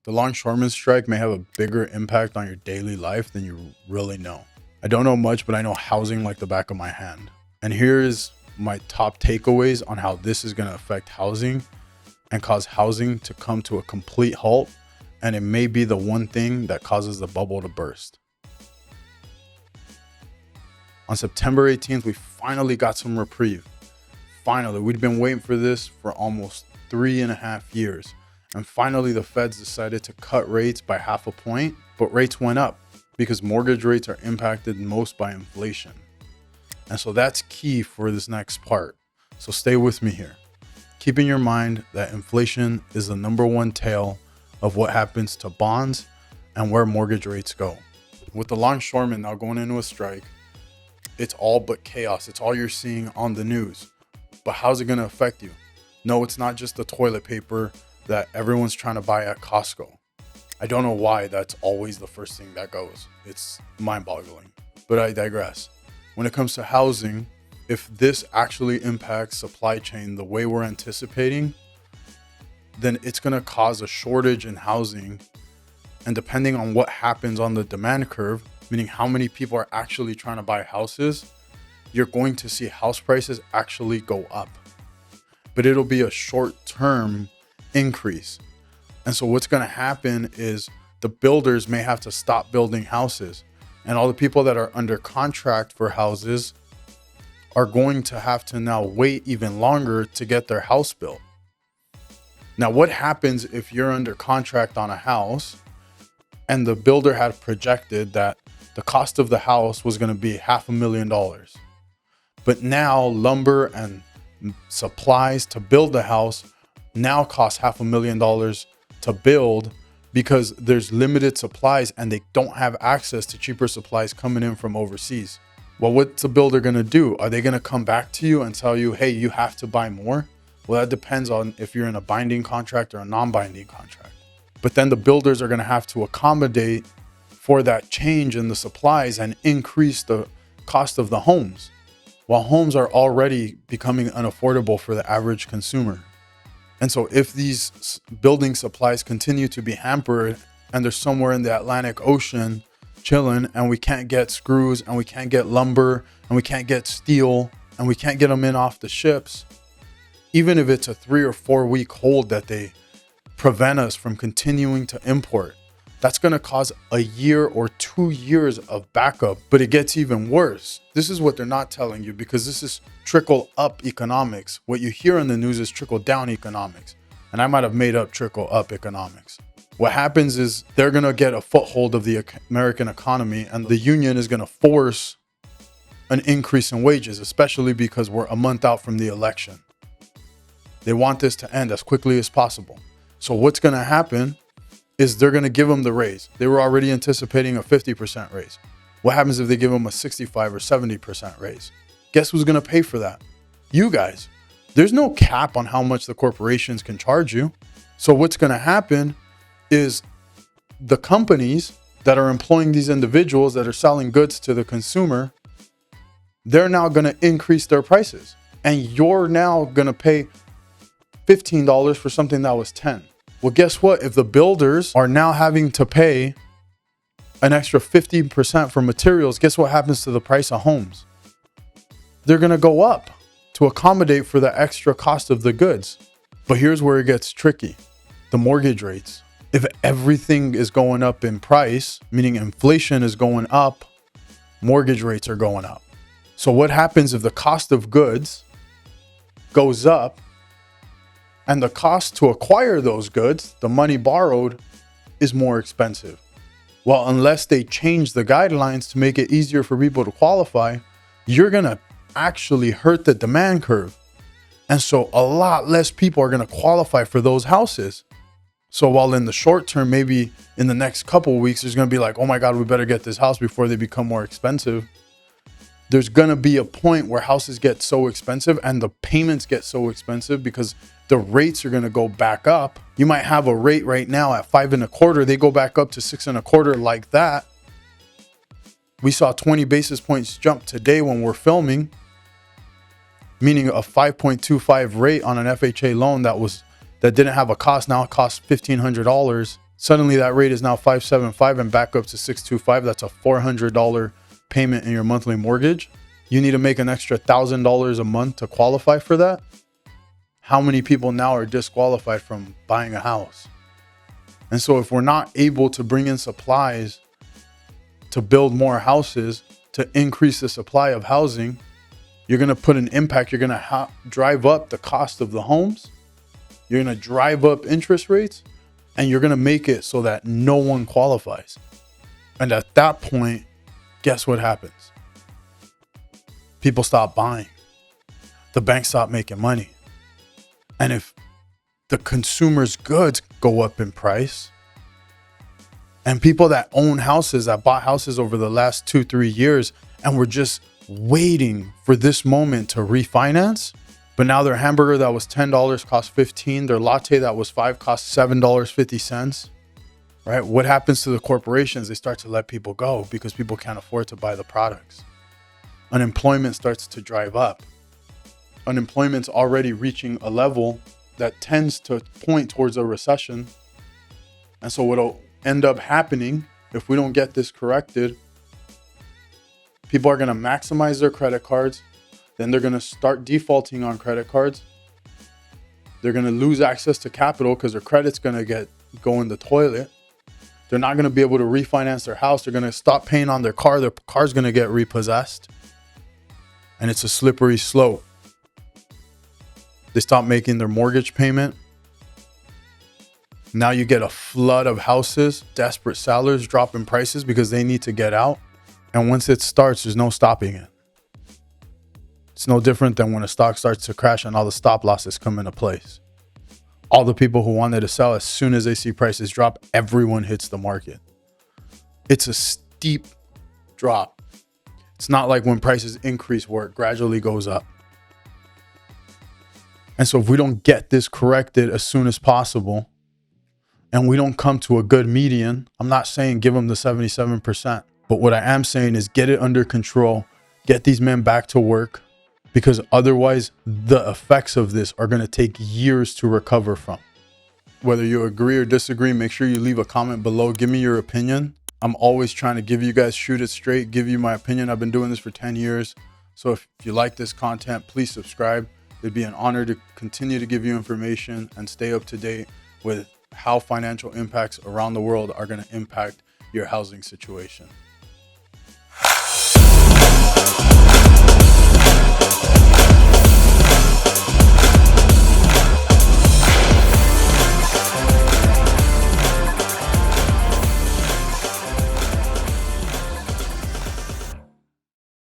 The longshoreman strike may have a bigger impact on your daily life than you really know. I don't know much, but I know housing like the back of my hand. And here's my top takeaways on how this is going to affect housing and cause housing to come to a complete halt. And it may be the one thing that causes the bubble to burst. On September 18th, we finally got some reprieve. Finally, we'd been waiting for this for almost 3.5 years. And finally, the feds decided to cut rates by 0.5 point, but rates went up because mortgage rates are impacted most by inflation. And so that's key for this next part. So stay with me here. Keep in your mind that inflation is the #1 tale of what happens to bonds and where mortgage rates go. With the longshoremen now going into a strike, it's all but chaos. It's all you're seeing on the news. But how's it going to affect you? No, it's not just the toilet paper that everyone's trying to buy at Costco. I don't know why that's always the first thing that goes. It's mind-boggling, but I digress. When it comes to housing, if this actually impacts supply chain the way we're anticipating, then it's going to cause a shortage in housing. And depending on what happens on the demand curve, meaning how many people are actually trying to buy houses, you're going to see house prices actually go up. But it'll be a short-term increase. And so what's going to happen is the builders may have to stop building houses, and all the people that are under contract for houses are going to have to now wait even longer to get their house built. Now, what happens if you're under contract on a house and the builder had projected that the cost of the house was going to be $500,000, but now lumber and supplies to build the house now cost $500,000 to build because there's limited supplies and they don't have access to cheaper supplies coming in from overseas. Well, what's the builder going to do? Are they going to come back to you and tell you, hey, you have to buy more? Well, that depends on if you're in a binding contract or a non-binding contract. But then the builders are going to have to accommodate for that change in the supplies and increase the cost of the homes, while homes are already becoming unaffordable for the average consumer. And so if these building supplies continue to be hampered and they're somewhere in the Atlantic Ocean chilling and we can't get screws and we can't get lumber and we can't get steel and we can't get them in off the ships, even if it's a 3 or 4 week hold that they prevent us from continuing to import, that's going to cause a year or 2 years of backup. But it gets even worse. This is what they're not telling you, because this is trickle up economics. What you hear in the news is trickle down economics. And I might have made up trickle up economics. What happens is they're going to get a foothold of the American economy, and the union is going to force an increase in wages, especially because we're a month out from the election. They want this to end as quickly as possible. So what's going to happen is they're going to give them the raise. They were already anticipating a 50% raise. What happens if they give them a 65 or 70% raise? Guess who's going to pay for that? You guys. There's no cap on how much the corporations can charge you. So what's going to happen is the companies that are employing these individuals that are selling goods to the consumer, they're now going to increase their prices. And you're now going to pay $15 for something that was $10. Well, guess what? If the builders are now having to pay an extra 50% for materials, guess what happens to the price of homes? They're going to go up to accommodate for the extra cost of the goods. But here's where it gets tricky. The mortgage rates. If everything is going up in price, meaning inflation is going up, mortgage rates are going up. So what happens if the cost of goods goes up and the cost to acquire those goods, the money borrowed, is more expensive? Well, unless they change the guidelines to make it easier for people to qualify, you're going to actually hurt the demand curve. And so a lot less people are going to qualify for those houses. So while in the short term, maybe in the next couple of weeks, there's going to be like, oh my God, we better get this house before they become more expensive. There's going to be a point where houses get so expensive and the payments get so expensive because the rates are going to go back up. You might have a rate right now at 5.25. They go back up to 6.25 like that. We saw 20 basis points jump today when we're filming, meaning a 5.25 rate on an FHA loan that didn't have a cost. Now it costs $1,500. Suddenly that rate is now 575 and back up to 625. That's a $400 payment in your monthly mortgage. You need to make an extra $1,000 a month to qualify for that. How many people now are disqualified from buying a house? And so if we're not able to bring in supplies to build more houses, to increase the supply of housing, you're going to put an impact. You're going to drive up the cost of the homes. You're going to drive up interest rates, and you're going to make it so that no one qualifies. And at that point, guess what happens? People stop buying. The banks stop making money. And if the consumer's goods go up in price, and people that own houses, that bought houses over the last 2-3 years, and were just waiting for this moment to refinance, but now their hamburger that was $10 costs $15, their latte that was $5 costs $7.50, right? What happens to the corporations? They start to let people go because people can't afford to buy the products. Unemployment starts to drive up. Unemployment's already reaching a level that tends to point towards a recession. And so what'll end up happening if we don't get this corrected, people are going to maximize their credit cards. Then they're going to start defaulting on credit cards. They're going to lose access to capital because their credit's going to go in the toilet. They're not going to be able to refinance their house. They're going to stop paying on their car. Their car's going to get repossessed. And it's a slippery slope. They stop making their mortgage payment. Now you get a flood of houses, desperate sellers dropping prices because they need to get out. And once it starts, there's no stopping it. It's no different than when a stock starts to crash and all the stop losses come into place. All the people who wanted to sell, as soon as they see prices drop, everyone hits the market. It's a steep drop. It's not like when prices increase where it gradually goes up. And so if we don't get this corrected as soon as possible, and we don't come to a good median, I'm not saying give them the 77%, but what I am saying is get it under control, get these men back to work, because otherwise the effects of this are going to take years to recover from. Whether you agree or disagree, make sure you leave a comment below. Give me your opinion. I'm always trying to give you guys, shoot it straight, give you my opinion. I've been doing this for 10 years. So if you like this content, please subscribe. It'd be an honor to continue to give you information and stay up to date with how financial impacts around the world are going to impact your housing situation.